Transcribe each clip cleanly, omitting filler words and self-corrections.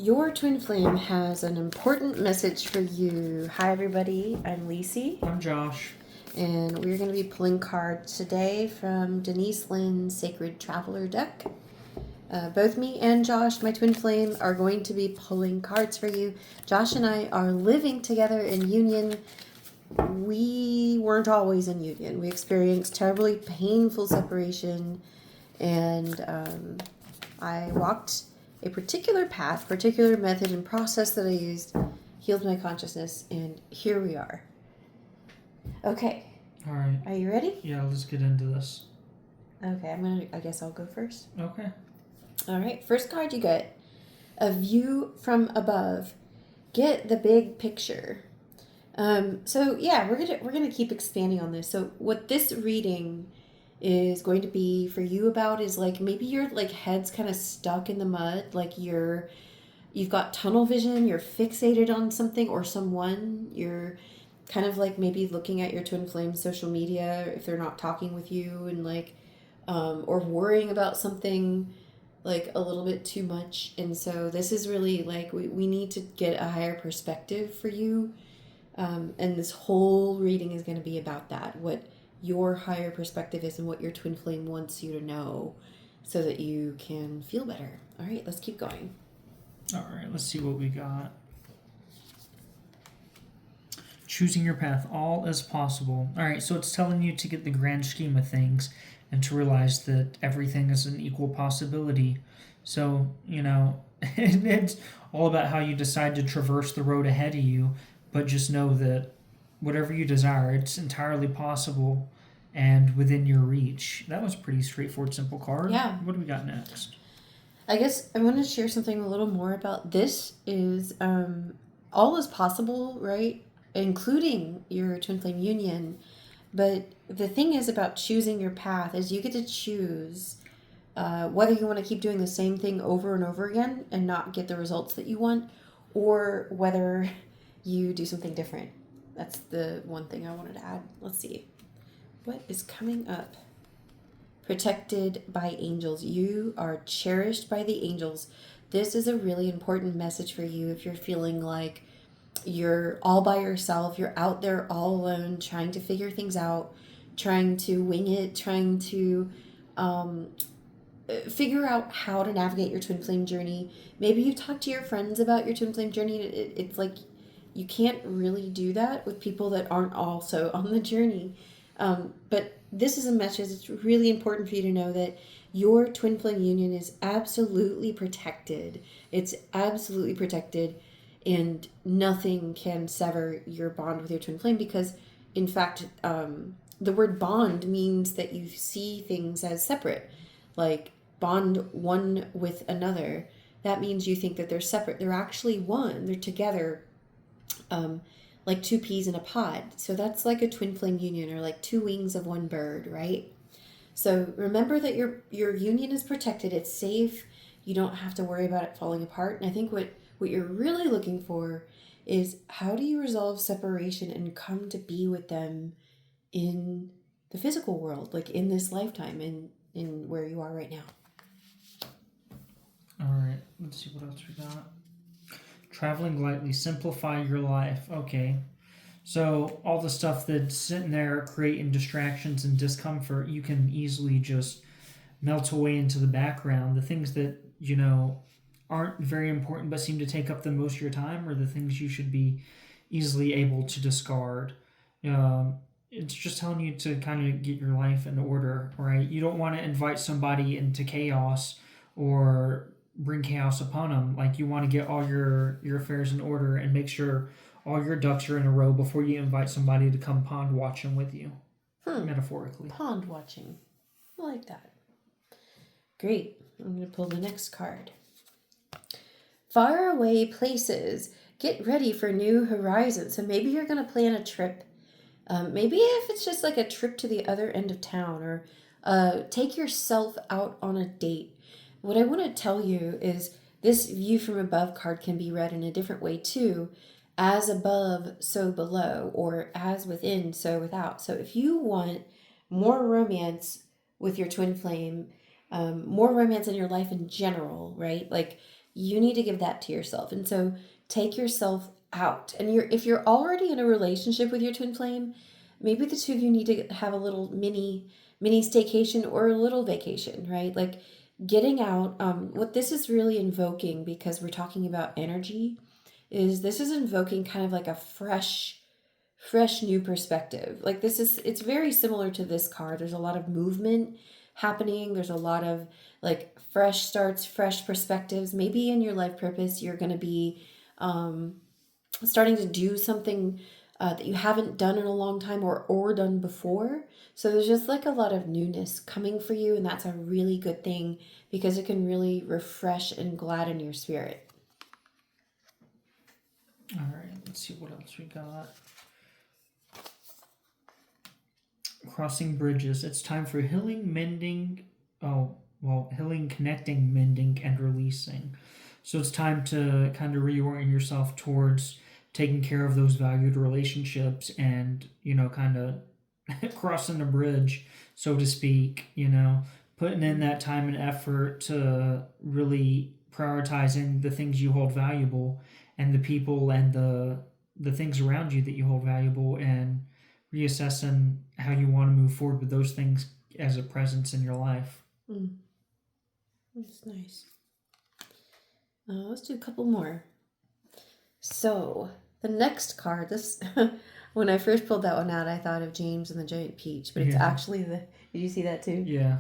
Your twin flame has an important message for you. Hi, everybody. I'm Lacey. I'm Josh. And we're going to be pulling cards today from Denise Lynn's Sacred Traveler deck. Both me and Josh, my twin flame, are going to be pulling cards for you. Josh and I are living together in union. We weren't always in union. We experienced terribly painful separation, and I walked a particular path, particular method and process that I used, healed my consciousness, and here we are. Okay. All right. Are you ready? Yeah, let's get into this. Okay, I guess I'll go first. Okay. All right, first card you get, a view from above. Get the big picture. So yeah, we're gonna keep expanding on this. So what this reading is going to be for you about is like maybe your like head's kind of stuck in the mud, like you've got tunnel vision, you're fixated on something or someone, you're kind of like maybe looking at your twin flame social media if they're not talking with you, and like or worrying about something like a little bit too much. And so this is really like we need to get a higher perspective for you, and this whole reading is going to be about that, what your higher perspective is and what your twin flame wants you to know so that you can feel better. All right, let's keep going. All right, let's see what we got. Choosing your path, all is possible. All right, so it's telling you to get the grand scheme of things and to realize that everything is an equal possibility. So, it's all about how you decide to traverse the road ahead of you, but just know that whatever you desire, it's entirely possible and within your reach. That was a pretty straightforward, simple card. Yeah. What do we got next? I guess I want to share something a little more about this is all is possible, right? Including your twin flame union. But the thing is about choosing your path is you get to choose whether you want to keep doing the same thing over and over again and not get the results that you want, or whether you do something different. That's the one thing I wanted to add. Let's see. What is coming up? Protected by angels. You are cherished by the angels. This is a really important message for you if you're feeling like you're all by yourself, you're out there all alone, trying to figure things out, trying to wing it, trying to figure out how to navigate your twin flame journey. Maybe you talk to your friends about your twin flame journey. It's like you can't really do that with people that aren't also on the journey. But this is a message. It's really important for you to know that your twin flame union is absolutely protected. It's absolutely protected, and nothing can sever your bond with your twin flame because, in fact, the word bond means that you see things as separate. Like bond one with another. That means you think that they're separate. They're actually one. They're together. Like two peas in a pod. So that's like a twin flame union, or like two wings of one bird, right? So remember that your union is protected. It's safe. You don't have to worry about it falling apart. And I think what you're really looking for is how do you resolve separation and come to be with them in the physical world, like in this lifetime and in where you are right now. All right, let's see what else we got. Traveling lightly, simplify your life. Okay, so all the stuff that's sitting there creating distractions and discomfort, you can easily just melt away into the background. The things that, aren't very important but seem to take up the most of your time are the things you should be easily able to discard. It's just telling you to kind of get your life in order, right? You don't want to invite somebody into chaos or bring chaos upon them. Like, you want to get all your affairs in order and make sure all your ducks are in a row before you invite somebody to come pond watching with you, metaphorically. Pond watching. I like that. Great. I'm going to pull the next card. Faraway places. Get ready for new horizons. So maybe you're going to plan a trip. Maybe if it's just like a trip to the other end of town, or take yourself out on a date. What I want to tell you is this view from above card can be read in a different way too. As above, so below, or as within, so without. So if you want more romance with your twin flame, more romance in your life in general, right? Like You need to give that to yourself. And so take yourself out. And if you're already in a relationship with your twin flame, maybe the two of you need to have a little mini staycation or a little vacation, right? Like getting out. What this is really invoking, because we're talking about energy, is this is invoking kind of like a fresh new perspective. Like it's very similar to this card. There's a lot of movement happening. There's a lot of like fresh starts, fresh perspectives. Maybe in your life purpose you're going to be starting to do something that you haven't done in a long time or done before. So there's just like a lot of newness coming for you, and that's a really good thing because it can really refresh and gladden your spirit. All right, let's see what else we got. Crossing bridges. It's time for healing, mending. Healing, connecting, mending, and releasing. So it's time to kind of reorient yourself towards taking care of those valued relationships and, kind of crossing a bridge, so to speak, putting in that time and effort to really prioritizing the things you hold valuable and the people and the things around you that you hold valuable, and reassessing how you want to move forward with those things as a presence in your life. That's nice. Let's do a couple more. So the next card, this when I first pulled that one out, I thought of James and the Giant Peach, but it's actually did you see that too? Yeah.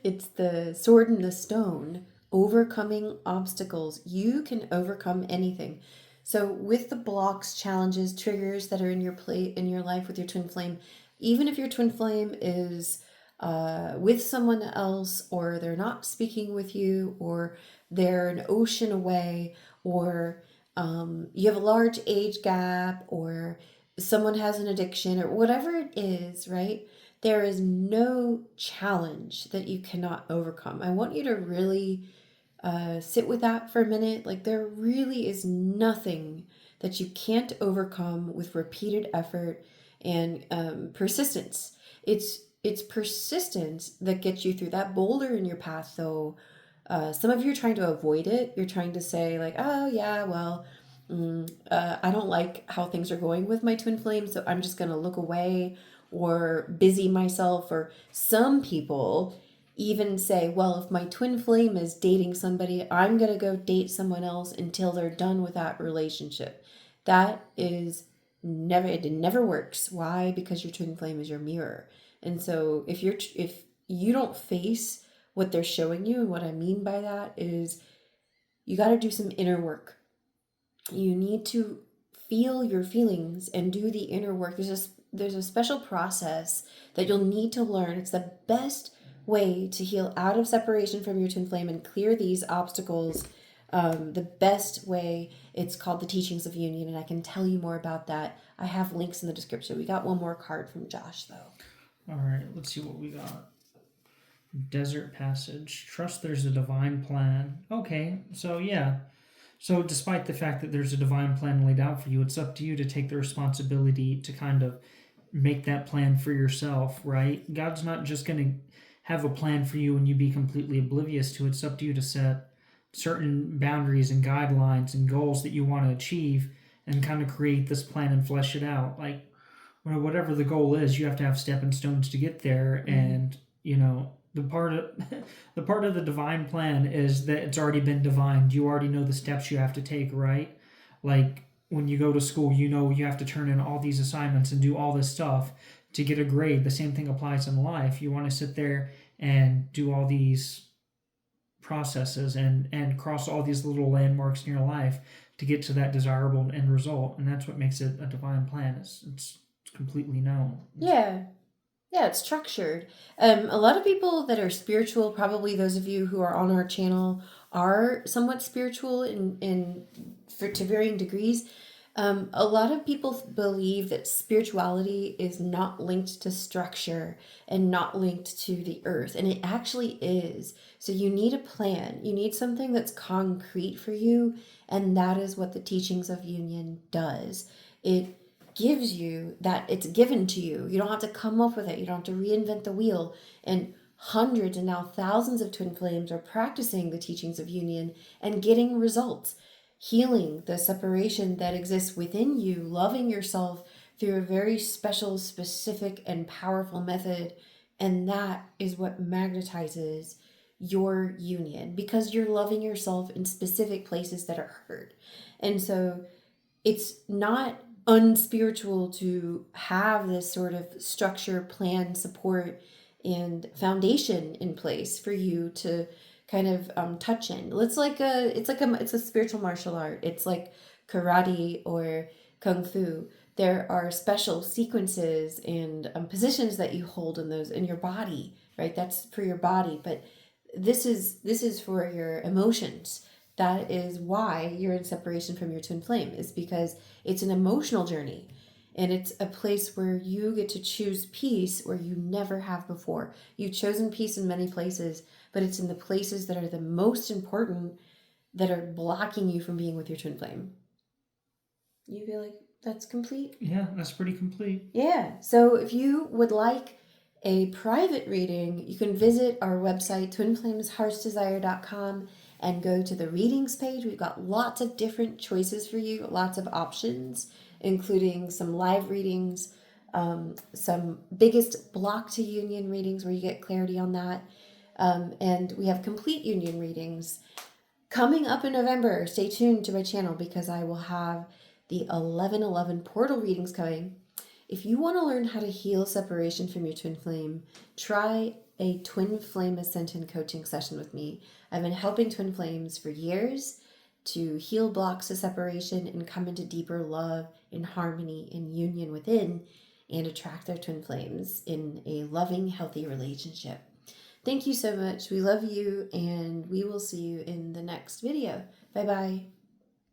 It's the Sword and the Stone, overcoming obstacles. You can overcome anything. So with the blocks, challenges, triggers that are in your life with your twin flame, even if your twin flame is with someone else, or they're not speaking with you, or they're an ocean away, or you have a large age gap, or someone has an addiction, or whatever it is, right? There is no challenge that you cannot overcome. I want you to really sit with that for a minute. Like, there really is nothing that you can't overcome with repeated effort and persistence. It's persistence that gets you through that boulder in your path, though. Some of you are trying to avoid it. You're trying to say, like, oh, yeah, well, I don't like how things are going with my twin flame, so I'm just going to look away or busy myself. Or some people even say, well, if my twin flame is dating somebody, I'm going to go date someone else until they're done with that relationship. That is it never works. Why? Because your twin flame is your mirror. And so if you don't face what they're showing you, and what I mean by that is you got to do some inner work. You need to feel your feelings and do the inner work. There's a special process that you'll need to learn. It's the best way to heal out of separation from your twin flame and clear these obstacles. The best way, it's called the Teachings of Union, and I can tell you more about that. I have links in the description. We got one more card from Josh, though. All right, let's see what we got. Desert Passage. Trust there's a divine plan. Okay, so yeah. So despite the fact that there's a divine plan laid out for you, it's up to you to take the responsibility to kind of make that plan for yourself, right? God's not just going to have a plan for you and you be completely oblivious to it. It's up to you to set certain boundaries and guidelines and goals that you want to achieve and kind of create this plan and flesh it out. Like, whatever the goal is, you have to have stepping stones to get there. And, the part of the divine plan is that it's already been divined. You already know the steps you have to take, right? Like, when you go to school, you have to turn in all these assignments and do all this stuff to get a grade. The same thing applies in life. You want to sit there and do all these processes and cross all these little landmarks in your life to get to that desirable end result. And that's what makes it a divine plan. It's completely known. Yeah, it's structured. A lot of people that are spiritual, probably those of you who are on our channel, are somewhat spiritual to varying degrees. A lot of people believe that spirituality is not linked to structure and not linked to the earth, and it actually is. So you need a plan. You need something that's concrete for you, and that is what the Teachings of Union does. It gives you that. It's given to you. You don't have to come up with it. You don't have to reinvent the wheel. And hundreds and now thousands of twin flames are practicing the teachings of union and getting results, healing the separation that exists within you, loving yourself through a very special, specific, and powerful method. And that is what magnetizes your union, because you're loving yourself in specific places that are hurt. And so it's not unspiritual to have this sort of structure, plan, support, and foundation in place for you to kind of touch in. It's a spiritual martial art. It's like karate or kung fu. There are special sequences and positions that you hold in those in your body, right? That's for your body, but this is for your emotions. That is why you're in separation from your twin flame, is because it's an emotional journey, and it's a place where you get to choose peace where you never have before. You've chosen peace in many places, but it's in the places that are the most important that are blocking you from being with your twin flame. You feel like that's complete? Yeah, that's pretty complete. Yeah. So if you would like a private reading, you can visit our website, twinflamesheartsdesire.com, and go to the readings page. We've got lots of different choices for you, lots of options, including some live readings, some biggest block to union readings where you get clarity on that. And we have complete union readings coming up in November. Stay tuned to my channel because I will have the 11/11 portal readings coming. If you want to learn how to heal separation from your twin flame, try a twin flame ascension coaching session with me. I've been helping twin flames for years to heal blocks of separation and come into deeper love and harmony and union within, and attract their twin flames in a loving, healthy relationship. Thank you so much. We love you, and we will see you in the next video. Bye-bye.